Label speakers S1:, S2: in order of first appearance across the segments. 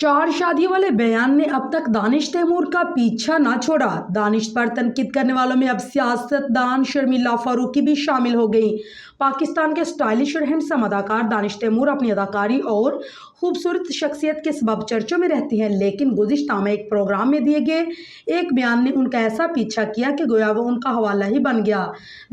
S1: चार शादियों वाले बयान ने अब तक दानिश तैमूर का पीछा ना छोड़ा। दानिश पर तनकीद करने वालों में अब सियासतदान शर्मिला फारूकी भी शामिल हो गई। पाकिस्तान के स्टाइलिश और हैंडसम अदाकार दानिश तैमूर अपनी अदाकारी और खूबसूरत शख्सियत के सबब चर्चों में रहती हैं, लेकिन गुज़िश्ता में एक प्रोग्राम में दिए गए एक बयान ने उनका ऐसा पीछा किया कि गोया वो उनका हवाला ही बन गया।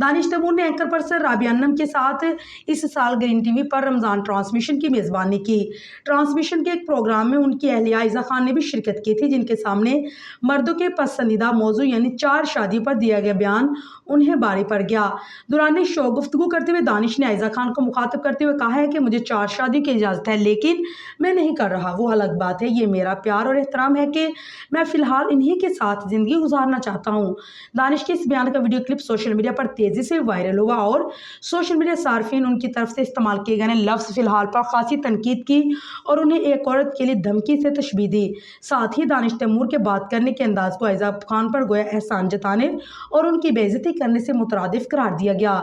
S1: दानिश तैमूर ने एंकर पर्सन राबिया अन्नम के साथ इस साल ग्रीन टीवी पर रमज़ान ट्रांसमिशन की मेज़बानी की। ट्रांसमिशन के एक प्रोग्राम में उनकी अहलिया आयज़ा खान ने भी शिरकत की थी, जिनके सामने मर्दों के पसंदीदा मौजू यानी 4 शादियों पर दिया गया बयान उन्हें भारी पड़ गया। दौरान शो गुफ्तगू करते हुए दानिश ने आयज़ा खान को मुखातिब करते हुए कहा है कि मुझे 4 शादियों की इजाज़त है, लेकिन मैं नहीं कर रहा। वो अलग बात है, ये मेरा प्यार और एहतराम है कि मैं फ़िलहाल इन्हीं के साथ ज़िंदगी गुजारना चाहता हूँ। दानिश के इस बयान का वीडियो क्लिप सोशल मीडिया पर तेज़ी से वायरल हुआ और सोशल मीडिया सार्फिन उनकी तरफ से इस्तेमाल किए गए लफ्ज़ फ़िलहाल पर खासी तनकीद की और उन्हें एक औरत के लिए धमकी से तशबीह दी। साथ ही दानिश तैमूर के बात करने के अंदाज को आयज़ा खान पर गोया एहसान जताने और उनकी बेइज्जती करने से मुतरादिफ करार दिया गया।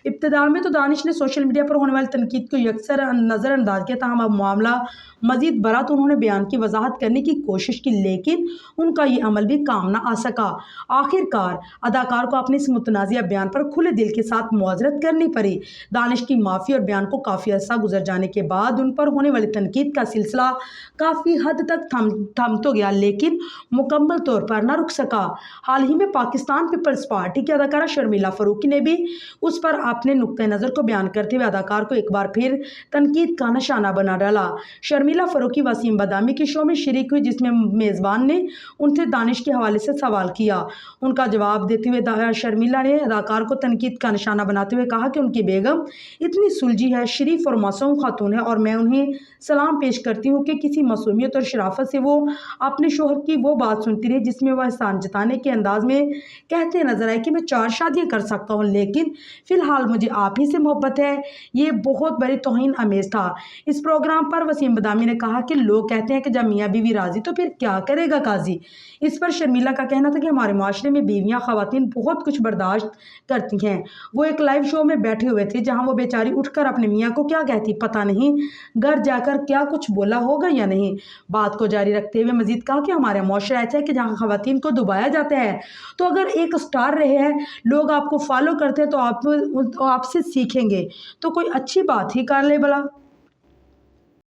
S1: इब्तिदा में तो दानिश ने सोशल मीडिया पर होने वाली तनकीद को यकसर नज़रअंदाज किया, ताहम अब मामला मजीद बड़ा तो उन्होंने बयान की वजाहत करने की कोशिश की, लेकिन उनका ये अमल भी काम ना आ सका। आखिरकार अदाकार को अपने इस मुतनाज़िया बयान पर खुले दिल के साथ मुआज़रत करनी पड़ी। दानिश की माफ़ी और बयान को काफ़ी अरसा गुजर जाने के बाद उन पर होने वाली तनकीद का सिलसिला काफ़ी हद तक थम तो गया, लेकिन मुकम्मल तौर पर ना रुक सका। हाल ही में पाकिस्तान पीपल्स पार्टी की अदाकारा शर्मिला फारूकी ने भी उस पर अपने नुक्ते नज़र को बयान करते हुए अदाकार को एक बार फिर तनकीद का निशाना बना डाला। शर्मिला फारूकी वसीम बदामी के शो में शरीक हुई, जिसमें मेज़बान ने उनसे दानिश के हवाले से सवाल किया। उनका जवाब देते हुए शर्मिला ने अदाकार को तनकीद का निशाना बनाते हुए कहा कि उनकी बेगम इतनी सुलझी है, शरीफ और मासूम खातून है और मैं उन्हें सलाम पेश करती हूँ कि किसी मासूमियत और शराफत से वो अपने शोहर की वो बात सुनती रही जिसमें वह एहसान जताने के अंदाज में कहते नजर आए कि मैं 4 शादियाँ कर सकता हूँ, लेकिन फ़िलहाल मुझे आप ही से मोहब्बत है। ये बहुत बड़ी तौहीन आमेज़ था। इस प्रोग्राम पर वसीम बदामी ने कहा कि लोग कहते हैं कि जब मियाँ बीवी राज़ी तो फिर क्या करेगा काजी। इस पर शर्मिला का कहना था कि हमारे माशरे में बीवियाँ ख़वातीन बहुत कुछ बर्दाश्त करती हैं। वो एक लाइव शो में बैठे हुए थे जहाँ वो बेचारी उठकर अपने मियाँ को क्या कहती पता नहीं, घर जाकर क्या कुछ बोला होगा या नहीं। बात को जारी रखते हुए मजीद कहा कि हमारा माशरा ऐसा है कि जहाँ ख़वातीन को दबाया जाता है, तो अगर एक स्टार रहे हैं, लोग आपको फॉलो करते हैं तो आप आपसे सीखेंगे, तो कोई अच्छी बात ही कर ले भला।